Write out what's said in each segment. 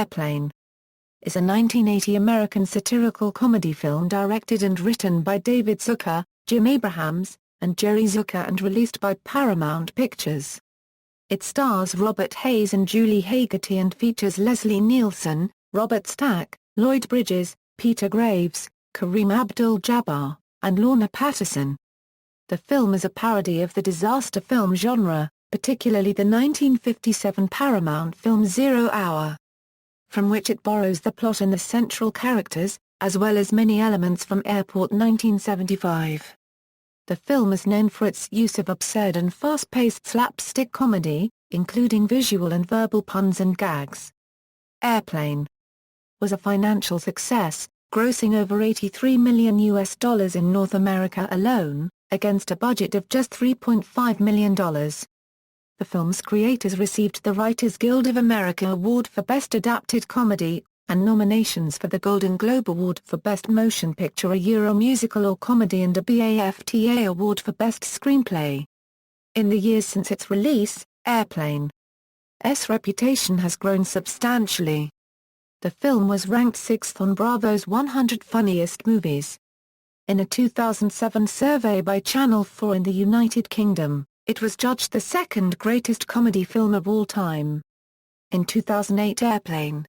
Airplane is a 1980 American satirical comedy film directed and written by David Zucker, Jim Abrahams, and Jerry Zucker and released by Paramount Pictures. It stars Robert Hays and Julie Hagerty and features Leslie Nielsen, Robert Stack, Lloyd Bridges, Peter Graves, Kareem Abdul-Jabbar, and Lorna Patterson. The film is a parody of the disaster film genre, particularly the 1957 Paramount film 0 Hour, from which it borrows the plot and the central characters, as well as many elements from Airport 1975. The film is known for its use of absurd and fast-paced slapstick comedy, including visual and verbal puns and gags. Airplane was a financial success, grossing over $83 million in North America alone, against a budget of just $3.5 million. The film's creators received the Writers Guild of America Award for Best Adapted Comedy, and nominations for the Golden Globe Award for Best Motion Picture, a Euro Musical or Comedy, and a BAFTA Award for Best Screenplay. In the years since its release, Airplane's reputation has grown substantially. The film was ranked 6th on Bravo's 100 Funniest Movies. In a 2007 survey by Channel 4 in the United Kingdom, it was judged the second greatest comedy film of all time. In 2008, Airplane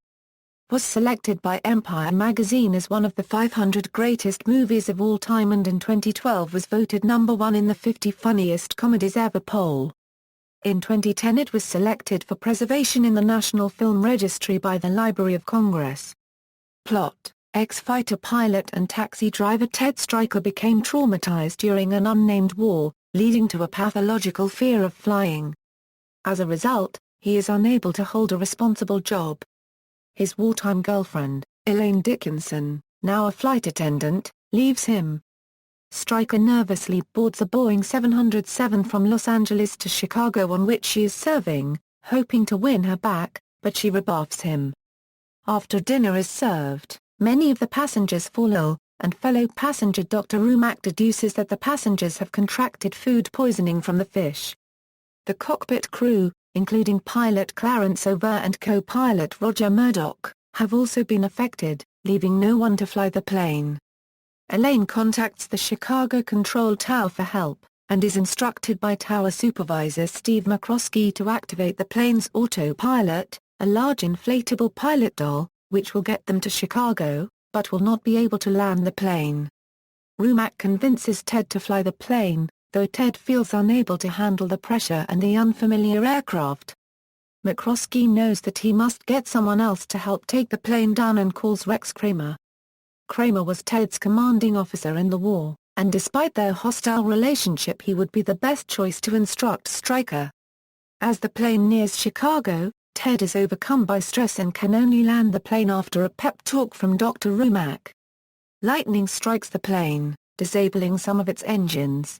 was selected by Empire magazine as one of the 500 greatest movies of all time, and in 2012 was voted number 1 in the 50 Funniest Comedies Ever poll. In 2010 it was selected for preservation in the National Film Registry by the Library of Congress. Plot: ex-fighter pilot and taxi driver Ted Stryker became traumatized during an unnamed war, leading to a pathological fear of flying. As a result, he is unable to hold a responsible job. His wartime girlfriend, Elaine Dickinson, now a flight attendant, leaves him. Stryker nervously boards a Boeing 707 from Los Angeles to Chicago on which she is serving, hoping to win her back, but she rebuffs him. After dinner is served, many of the passengers fall ill, and fellow passenger Dr. Rumack deduces that the passengers have contracted food poisoning from the fish. The cockpit crew, including pilot Clarence Over and co-pilot Roger Murdoch, have also been affected, leaving no one to fly the plane. Elaine contacts the Chicago Control Tower for help, and is instructed by Tower Supervisor Steve McCroskey to activate the plane's autopilot, a large inflatable pilot doll, which will get them to Chicago, but will not be able to land the plane. Rumack convinces Ted to fly the plane, though Ted feels unable to handle the pressure and the unfamiliar aircraft. McCroskey knows that he must get someone else to help take the plane down and calls Rex Kramer. Kramer was Ted's commanding officer in the war, and despite their hostile relationship he would be the best choice to instruct Stryker. As the plane nears Chicago, Ted is overcome by stress and can only land the plane after a pep talk from Dr. Rumack. Lightning strikes the plane, disabling some of its engines.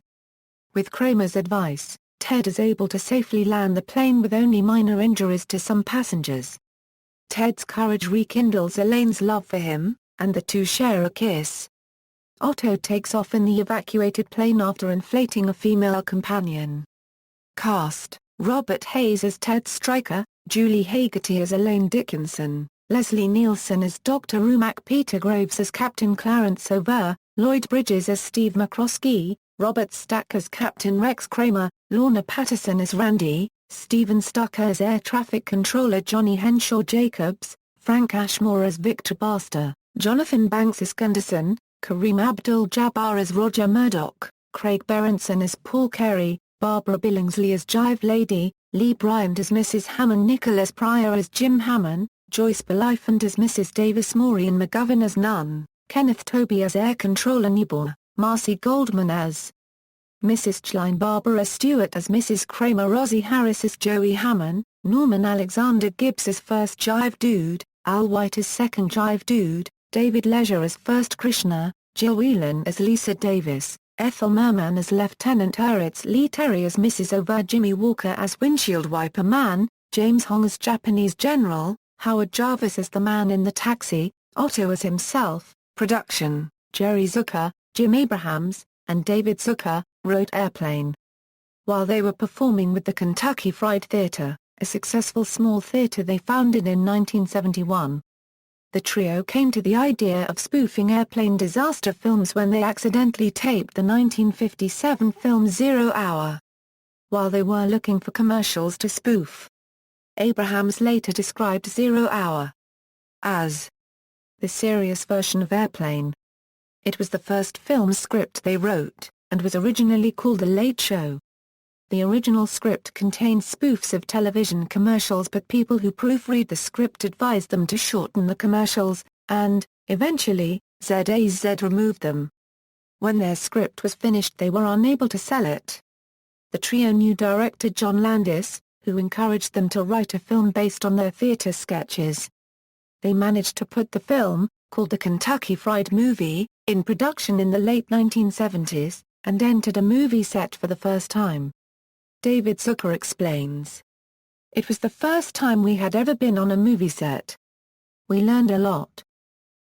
With Kramer's advice, Ted is able to safely land the plane with only minor injuries to some passengers. Ted's courage rekindles Elaine's love for him, and the two share a kiss. Otto takes off in the evacuated plane after inflating a female companion. Cast: Robert Hays as Ted Stryker, Julie Hagerty as Elaine Dickinson, Leslie Nielsen as Dr. Rumack, Peter Graves as Captain Clarence Over, Lloyd Bridges as Steve McCroskey, Robert Stack as Captain Rex Kramer, Lorna Patterson as Randy, Stephen Stucker as Air Traffic Controller Johnny Henshaw Jacobs, Frank Ashmore as Victor Baxter, Jonathan Banks as Gunderson, Kareem Abdul-Jabbar as Roger Murdoch, Craig Berenson as Paul Carey, Barbara Billingsley as Jive Lady, Lee Bryant as Mrs. Hammond, Nicholas Pryor as Jim Hammond, Joyce Beliphant as Mrs. Davis, Maureen McGovern as Nun, Kenneth Tobey as Air Controller Newbor, Marcy Goldman as Mrs. Schlein, Barbara Stewart as Mrs. Kramer, Rosie Harris as Joey Hammond, Norman Alexander Gibbs as First Jive Dude, Al White as Second Jive Dude, David Leisure as First Krishna, Jill Whelan as Lisa Davis, Ethel Merman as Lieutenant Hurwitz, Lee Terry as Mrs. Over, Jimmy Walker as Windshield Wiper Man, James Hong as Japanese General, Howard Jarvis as the man in the taxi, Otto as himself. Production: Jerry Zucker, Jim Abrahams, and David Zucker, wrote Airplane. While they were performing with the Kentucky Fried Theater, a successful small theater they founded in 1971. The trio came to the idea of spoofing airplane disaster films when they accidentally taped the 1957 film 0 Hour. While they were looking for commercials to spoof, Abrahams later described 0 Hour as the serious version of Airplane. It was the first film script they wrote, and was originally called The Late Show. The original script contained spoofs of television commercials, but people who proofread the script advised them to shorten the commercials, and, eventually, ZAZ removed them. When their script was finished they were unable to sell it. The trio knew director John Landis, who encouraged them to write a film based on their theater sketches. They managed to put the film, called The Kentucky Fried Movie, in production in the late 1970s, and entered a movie set for the first time. David Zucker explains, "It was the first time we had ever been on a movie set. We learned a lot.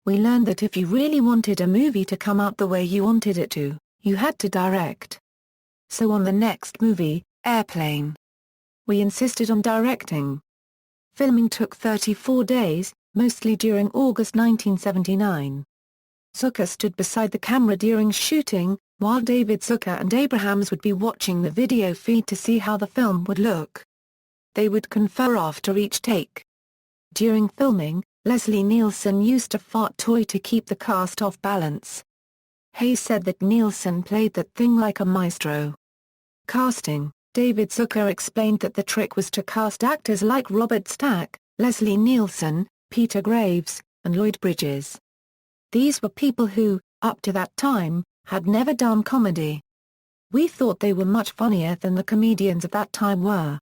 We learned that if you really wanted a movie to come out the way you wanted it to, you had to direct. So on the next movie, Airplane, we insisted on directing. Filming took 34 days, mostly during August 1979. Zucker stood beside the camera during shooting, while David Zucker and Abrahams would be watching the video feed to see how the film would look. They would confer after each take. During filming, Leslie Nielsen used a fart toy to keep the cast off balance. Hayes said that Nielsen played that thing like a maestro." Casting: David Zucker explained that the trick was to cast actors like Robert Stack, Leslie Nielsen, Peter Graves, and Lloyd Bridges. These were people who, up to that time, had never done comedy. "We thought they were much funnier than the comedians of that time were."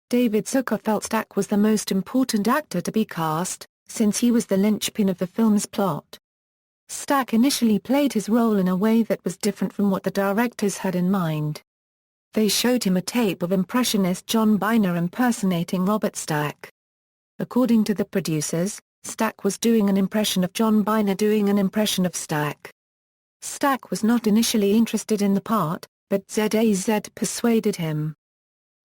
David Zucker felt Stack was the most important actor to be cast, since he was the linchpin of the film's plot. Stack initially played his role in a way that was different from what the directors had in mind. They showed him a tape of impressionist John Byner impersonating Robert Stack. According to the producers, Stack was doing an impression of John Byner doing an impression of Stack. Stack was not initially interested in the part, but ZAZ persuaded him.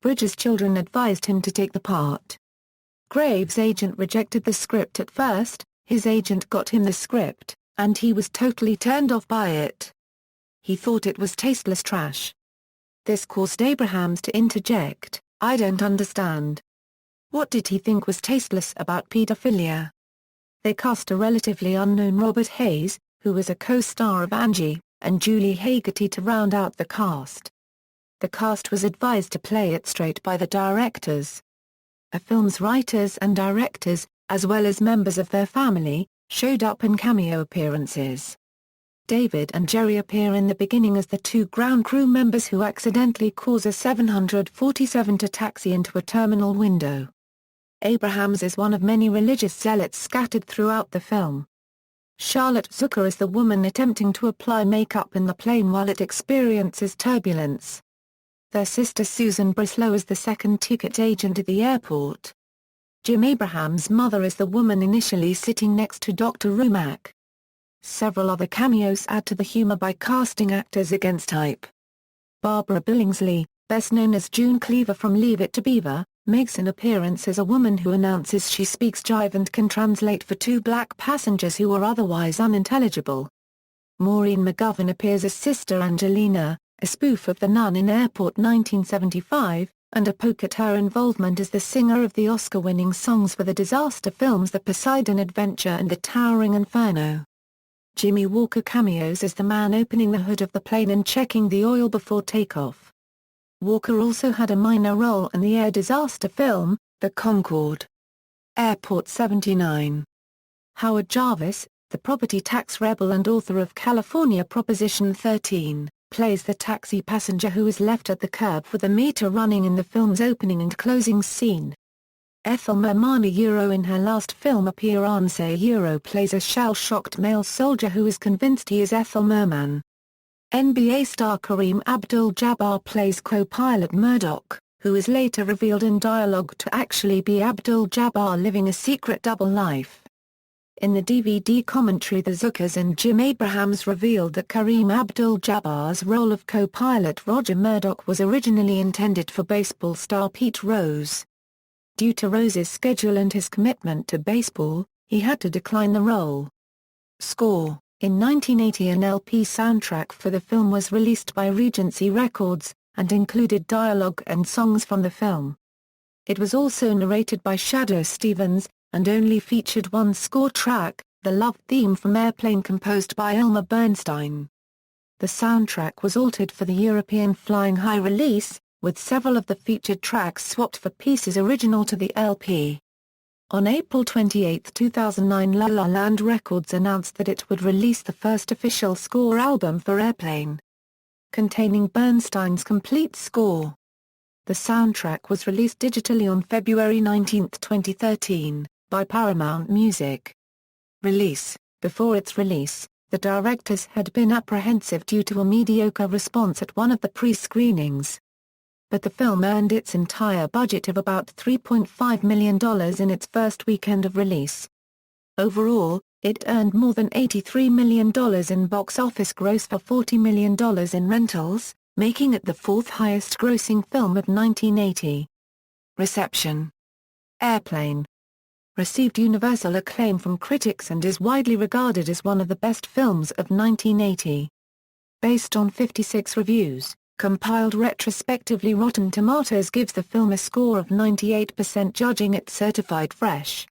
Bridges' children advised him to take the part. Graves' agent rejected the script at first. His agent got him the script, and he was totally turned off by it. He thought it was tasteless trash. This caused Abrahams to interject, "I don't understand. What did he think was tasteless about pedophilia?" They cast a relatively unknown Robert Hayes, who was a co-star of Angie, and Julie Hagerty to round out the cast. The cast was advised to play it straight by the directors. A film's writers and directors, as well as members of their family, showed up in cameo appearances. David and Jerry appear in the beginning as the two ground crew members who accidentally cause a 747 to taxi into a terminal window. Abrahams is one of many religious zealots scattered throughout the film. Charlotte Zucker is the woman attempting to apply makeup in the plane while it experiences turbulence. Their sister Susan Breslow is the second ticket agent at the airport. Jim Abrahams' mother is the woman initially sitting next to Dr. Rumack. Several other cameos add to the humor by casting actors against type. Barbara Billingsley, best known as June Cleaver from Leave It to Beaver, makes an appearance as a woman who announces she speaks jive and can translate for two black passengers who are otherwise unintelligible. Maureen McGovern appears as Sister Angelina, a spoof of The Nun in Airport 1975, and a poke at her involvement as the singer of the Oscar-winning songs for the disaster films The Poseidon Adventure and The Towering Inferno. Jimmy Walker cameos as the man opening the hood of the plane and checking the oil before takeoff. Walker also had a minor role in the air disaster film, The Concorde. Airport 79. Howard Jarvis, the property tax rebel and author of California Proposition 13, plays the taxi passenger who is left at the curb with the meter running in the film's opening and closing scene. Ethel Merman in her last film appearance plays a shell-shocked male soldier who is convinced he is Ethel Merman. NBA star Kareem Abdul-Jabbar plays co-pilot Murdoch, who is later revealed in dialogue to actually be Abdul-Jabbar living a secret double life. In the DVD commentary, the Zuckers and Jim Abrahams revealed that Kareem Abdul-Jabbar's role of co-pilot Roger Murdoch was originally intended for baseball star Pete Rose. Due to Rose's schedule and his commitment to baseball, he had to decline the role. Score: in 1980 an LP soundtrack for the film was released by Regency Records, and included dialogue and songs from the film. It was also narrated by Shadoe Stevens, and only featured one score track, the love theme from Airplane composed by Elmer Bernstein. The soundtrack was altered for the European Flying High release, with several of the featured tracks swapped for pieces original to the LP. On April 28, 2009, La La Land Records announced that it would release the first official score album for Airplane, containing Bernstein's complete score. The soundtrack was released digitally on February 19, 2013, by Paramount Music. Release: before its release, the directors had been apprehensive due to a mediocre response at one of the pre-screenings. But the film earned its entire budget of about $3.5 million in its first weekend of release. Overall, it earned more than $83 million in box office gross for $40 million in rentals, making it the fourth highest-grossing film of 1980. Reception: Airplane received universal acclaim from critics and is widely regarded as one of the best films of 1980. Based on 56 reviews, compiled retrospectively, Rotten Tomatoes gives the film a score of 98%, judging it certified fresh.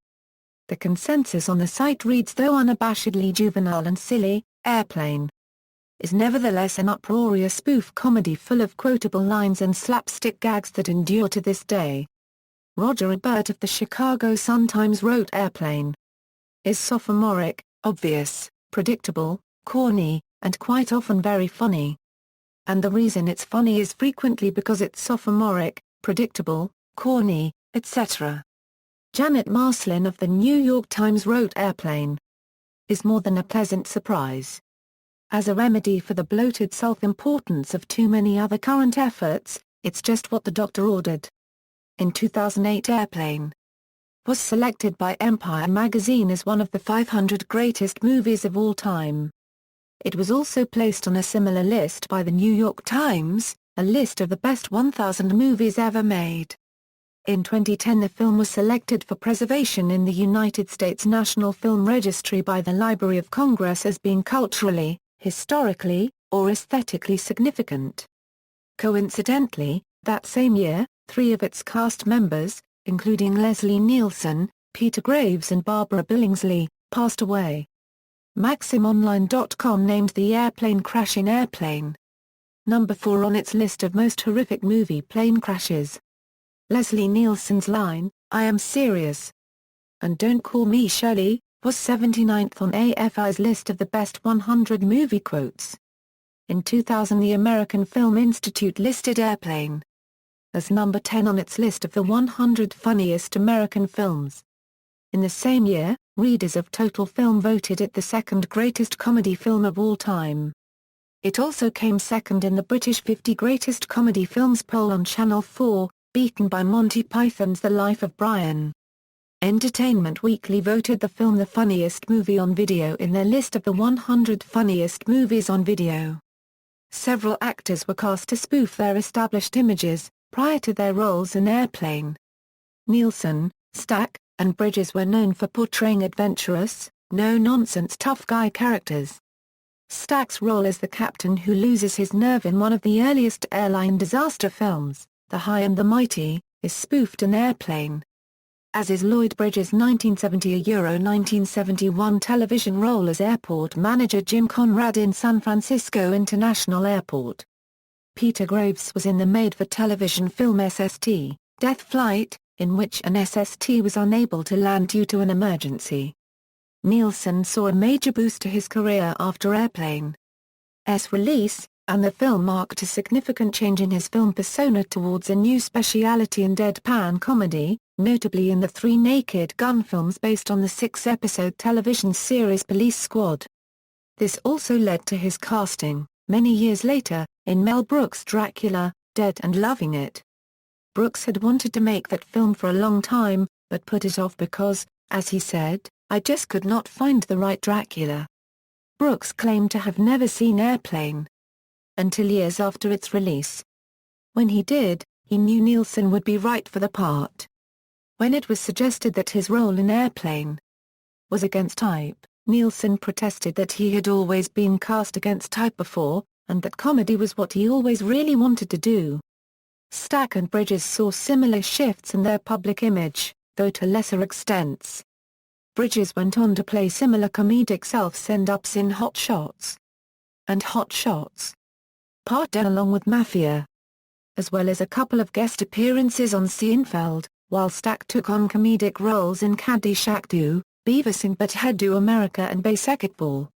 The consensus on the site reads, though unabashedly juvenile and silly, Airplane is nevertheless an uproarious spoof comedy full of quotable lines and slapstick gags that endure to this day. Roger Ebert of the Chicago Sun-Times wrote, Airplane is sophomoric, obvious, predictable, corny, and quite often very funny. And the reason it's funny is frequently because it's sophomoric, predictable, corny, etc. Janet Maslin of the New York Times wrote, Airplane is more than a pleasant surprise. As a remedy for the bloated self-importance of too many other current efforts, it's just what the doctor ordered. In 2008, Airplane was selected by Empire magazine as one of the 500 greatest movies of all time. It was also placed on a similar list by the New York Times, a list of the best 1,000 movies ever made. In 2010, the film was selected for preservation in the United States National Film Registry by the Library of Congress as being culturally, historically, or aesthetically significant. Coincidentally, that same year, 3 of its cast members, including Leslie Nielsen, Peter Graves and Barbara Billingsley, passed away. MaximOnline.com named the airplane crash in Airplane number 4 on its list of most horrific movie plane crashes. Leslie Nielsen's line, "I am serious. And don't call me Shirley," was 79th on AFI's list of the best 100 movie quotes. In 2000, the American Film Institute listed Airplane as number 10 on its list of the 100 funniest American films. In the same year, readers of Total Film voted it the second greatest comedy film of all time. It also came second in the British 50 Greatest Comedy Films poll on Channel 4, beaten by Monty Python's The Life of Brian. Entertainment Weekly voted the film the funniest movie on video in their list of the 100 funniest movies on video. Several actors were cast to spoof their established images prior to their roles in Airplane. Nielsen, Stack, and Bridges were known for portraying adventurous, no-nonsense tough guy characters. Stack's role as the captain who loses his nerve in one of the earliest airline disaster films, The High and the Mighty, is spoofed in Airplane. As is Lloyd Bridges' 1970-1971 television role as airport manager Jim Conrad in San Francisco International Airport. Peter Graves was in the made-for-television film SST, Death Flight, in which an SST was unable to land due to an emergency. Nielsen saw a major boost to his career after Airplane's release, and the film marked a significant change in his film persona towards a new speciality in deadpan comedy, notably in the 3 Naked Gun films based on the 6-episode television series Police Squad. This also led to his casting, many years later, in Mel Brooks' Dracula, Dead and Loving It. Brooks had wanted to make that film for a long time, but put it off because, as he said, "I just could not find the right Dracula." Brooks claimed to have never seen Airplane until years after its release. When he did, he knew Nielsen would be right for the part. When it was suggested that his role in Airplane was against type, Nielsen protested that he had always been cast against type before, and that comedy was what he always really wanted to do. Stack and Bridges saw similar shifts in their public image, though to lesser extents. Bridges went on to play similar comedic self-send-ups in Hot Shots and Hot Shots Part II along with Mafia, as well as a couple of guest appearances on Seinfeld, while Stack took on comedic roles in Caddyshack 2, Beavis and Butthead Do America and Basketball.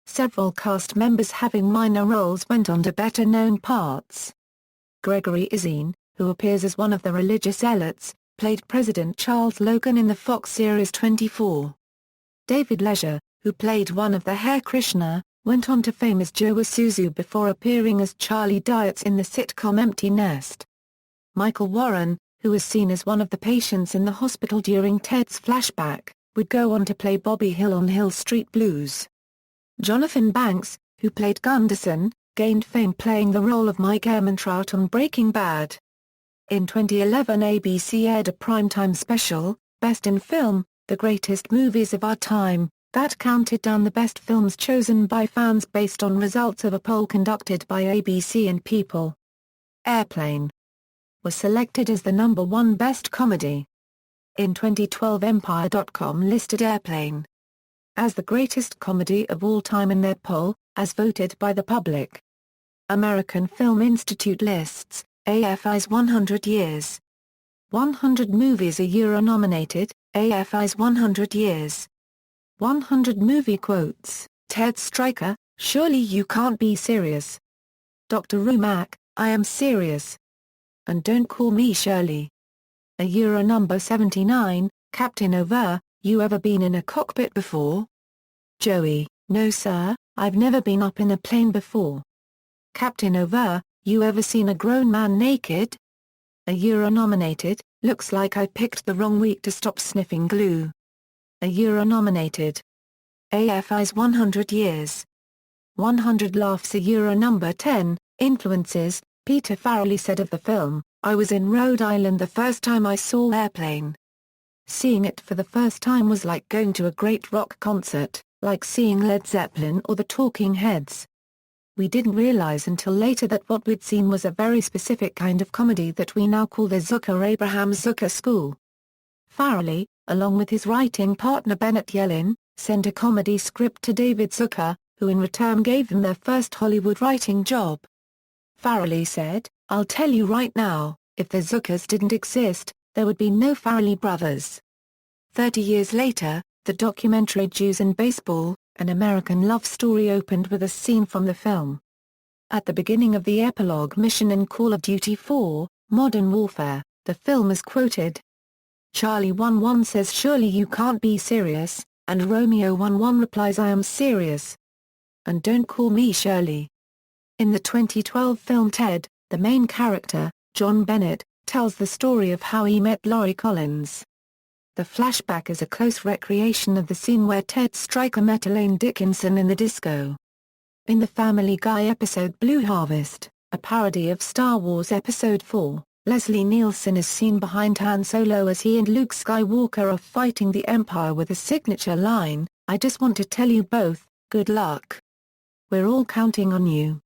Several cast members having minor roles went on to better-known parts. Gregory Izine, who appears as one of the religious zealots, played President Charles Logan in the Fox series 24. David Leisure, who played one of the Hare Krishna, went on to fame as Joe Isuzu before appearing as Charlie Dietz in the sitcom Empty Nest. Michael Warren, who was seen as one of the patients in the hospital during Ted's flashback, would go on to play Bobby Hill on Hill Street Blues. Jonathan Banks, who played Gunderson, gained fame playing the role of Mike Ehrmantraut on Breaking Bad. In 2011 ABC aired a primetime special, Best in Film, The Greatest Movies of Our Time, that counted down the best films chosen by fans based on results of a poll conducted by ABC and People. Airplane was selected as the #1 best comedy. In 2012 Empire.com listed Airplane as the greatest comedy of all time in their poll, as voted by the public. American Film Institute lists AFI's 100 Years. 100 Movies a Year are nominated, AFI's 100 Years. 100 Movie Quotes, Ted Stryker, Surely You Can't Be Serious. Dr. Rumack, I Am Serious. And Don't Call Me Shirley. A year number 79, Captain Over, You Ever Been in a Cockpit Before? Joey, No Sir, I've Never Been Up in a Plane Before. Captain Over, You Ever Seen a Grown Man Naked? A year nominated, Looks Like I Picked the Wrong Week to Stop Sniffing Glue. A year nominated. AFI's 100 Years. 100 Laughs a year number 10, Influences, Peter Farrelly said of the film, I was in Rhode Island the first time I saw Airplane. Seeing it for the first time was like going to a great rock concert, like seeing Led Zeppelin or the Talking Heads. We didn't realize until later that what we'd seen was a very specific kind of comedy that we now call the Zucker-Abraham Zucker School. Farrelly, along with his writing partner Bennett Yellin, sent a comedy script to David Zucker, who in return gave them their first Hollywood writing job. Farrelly said, I'll tell you right now, if the Zuckers didn't exist, there would be no Farrelly brothers. 30 years later, the documentary Jews and Baseball, An American Love Story opened with a scene from the film. At the beginning of the epilogue mission in Call of Duty 4, Modern Warfare, the film is quoted. Charlie 11 says surely you can't be serious, and Romeo 11 replies I am serious. And don't call me Shirley. In the 2012 film Ted, the main character, John Bennett, tells the story of how he met Laurie Collins. The flashback is a close recreation of the scene where Ted Stryker met Elaine Dickinson in the disco. In the Family Guy episode Blue Harvest, a parody of Star Wars Episode 4, Leslie Nielsen is seen behind Han Solo as he and Luke Skywalker are fighting the Empire with a signature line, I just want to tell you both, good luck. We're all counting on you.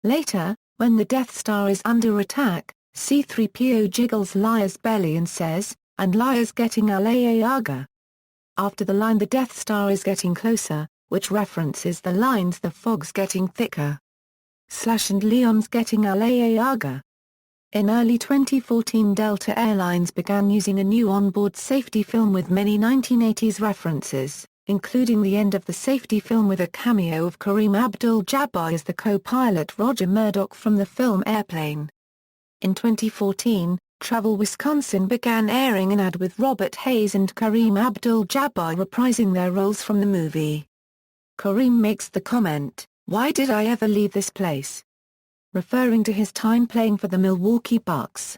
Later, when the Death Star is under attack, C-3PO jiggles Liar's belly and says, and Liar's getting Aga. After the line the Death Star is getting closer, which references the lines the fog's getting thicker. Slash and Leon's getting Aga. In early 2014 Delta Airlines began using a new onboard safety film with many 1980s references, including the end of the safety film with a cameo of Kareem Abdul-Jabbar as the co-pilot Roger Murdoch from the film Airplane. In 2014, Travel Wisconsin began airing an ad with Robert Hayes and Kareem Abdul-Jabbar reprising their roles from the movie. Kareem makes the comment, "Why did I ever leave this place?" referring to his time playing for the Milwaukee Bucks.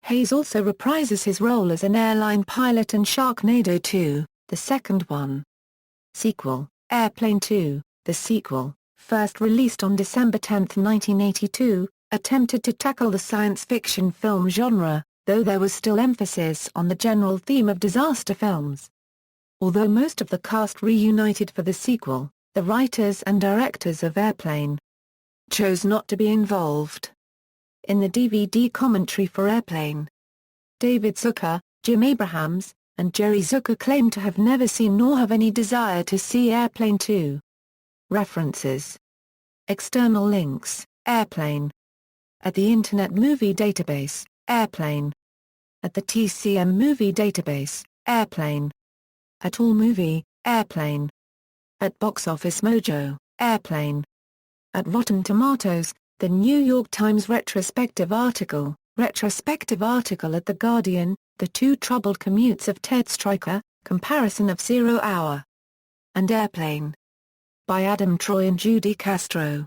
Hayes also reprises his role as an airline pilot in Sharknado 2, the second one. Sequel, Airplane 2, the sequel, first released on December 10, 1982, attempted to tackle the science fiction film genre, though there was still emphasis on the general theme of disaster films. Although most of the cast reunited for the sequel, the writers and directors of Airplane chose not to be involved. In the DVD commentary for Airplane, David Zucker, Jim Abrahams, and Jerry Zucker claimed to have never seen nor have any desire to see Airplane 2. References. External links: Airplane. At the Internet Movie Database, Airplane. At the TCM Movie Database, Airplane. At AllMovie, Airplane. At Box Office Mojo, Airplane. At Rotten Tomatoes, The New York Times retrospective article at The Guardian, The Two Troubled Commutes of Ted Stryker, Comparison of 0 Hour. And Airplane. By Adam Troy and Judy Castro.